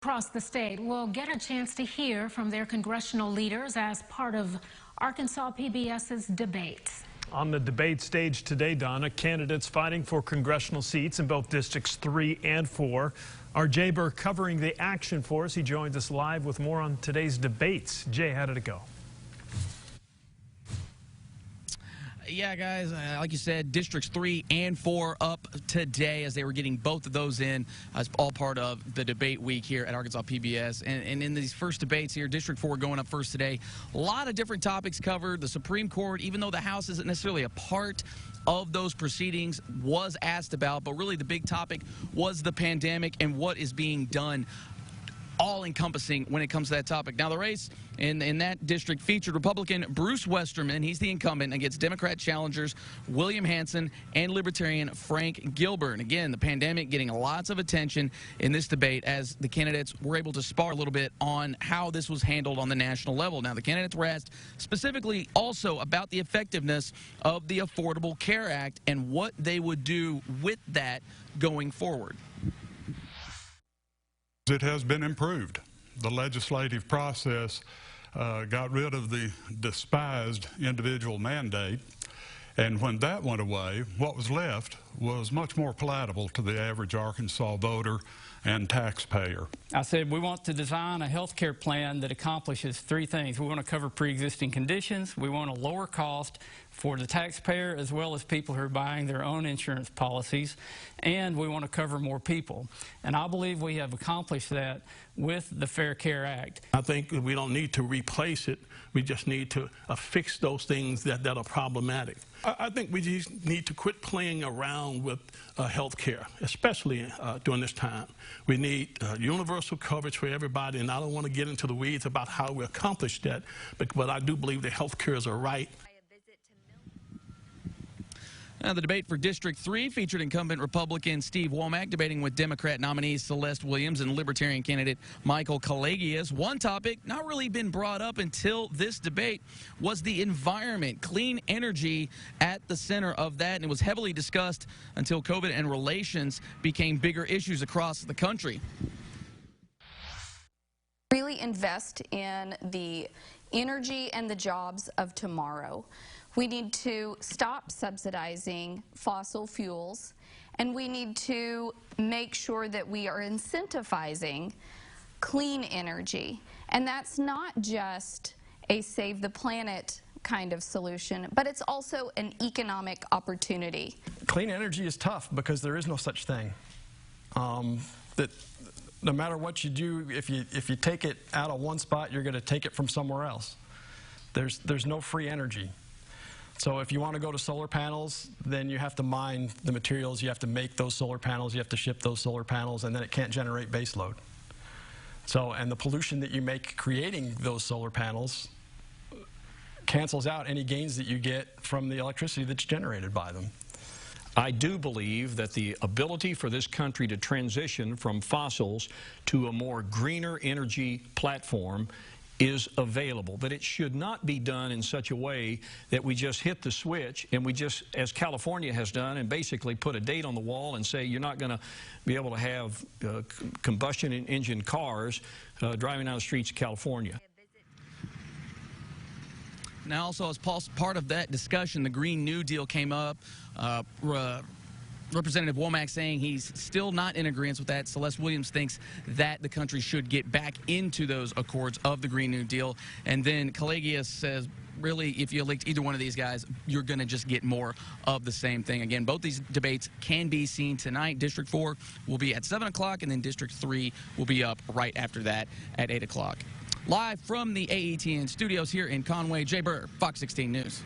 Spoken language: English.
Across the state will get a chance to hear from their congressional leaders as part of Arkansas PBS's debates. On the debate stage today, Donna, candidates fighting for congressional seats in both Districts 3 and 4. Our Jay Burr covering the action for us. He joins us live with more on today's debates. Jay, how did it go? Yeah, guys, like you said, Districts 3 and 4 up today as they were getting both of those in as all part of the debate week here at Arkansas PBS. And in these first debates here, District 4 going up first today, a lot of different topics covered. The Supreme Court, even though the House isn't necessarily a part of those proceedings, was asked about, but really the big topic was the pandemic and what is being done, all-encompassing when it comes to that topic. Now, the race in that district featured Republican Bruce Westerman. He's the incumbent against Democrat challengers William Hanson and Libertarian Frank Gilbert. And again, the pandemic getting lots of attention in this debate as the candidates were able to spar a little bit on how this was handled on the national level. Now, the candidates were asked specifically also about the effectiveness of the Affordable Care Act and what they would do with that going forward. It has been improved. The legislative process got rid of the despised individual mandate, and when that went away, what was left was much more palatable to the average Arkansas voter and taxpayer. I said we want to design a health care plan that accomplishes three things. We want to cover pre-existing conditions, we want a lower cost for the taxpayer as well as people who are buying their own insurance policies, and we want to cover more people. And I believe we have accomplished that with the Fair Care Act. I think we don't need to replace it. We just need to fix those things that are problematic. I think we just need to quit playing around with health care, especially during this time. We need universal coverage for everybody, and I don't want to get into the weeds about how we accomplish that, but I do believe that health care is a right. Now, the debate for District 3 featured incumbent Republican Steve Womack debating with Democrat nominees Celeste Williams and Libertarian candidate Michael Kalagias. One topic not really been brought up until this debate was the environment, clean energy at the center of that, and it was heavily discussed until COVID and relations became bigger issues across the country. Really invest in the energy and the jobs of tomorrow. We need to stop subsidizing fossil fuels, and we need to make sure that we are incentivizing clean energy. And that's not just a save the planet kind of solution, but it's also an economic opportunity. Clean energy is tough because there is no such thing. That no matter what you do, if you take it out of one spot, you're going to take it from somewhere else. There's no free energy. So if you want to go to solar panels, then you have to mine the materials, you have to make those solar panels, you have to ship those solar panels, and then it can't generate base load. So, and the pollution that you make creating those solar panels cancels out any gains that you get from the electricity that's generated by them. I do believe that the ability for this country to transition from fossils to a more greener energy platform is available, but it should not be done in such a way that we just hit the switch and we just, as California has done, and basically put a date on the wall and say you're not going to be able to have combustion engine cars driving down the streets of California. Now, also as part of that discussion, the Green New Deal came up. Representative Womack saying he's still not in agreement with that. Celeste Williams thinks that the country should get back into those accords of the Green New Deal. And then Kalagias says, really, if you elect either one of these guys, you're going to just get more of the same thing. Again, both these debates can be seen tonight. District 4 will be at 7 o'clock, and then District 3 will be up right after that at 8 o'clock. Live from the AETN studios here in Conway, Jay Burr, Fox 16 News.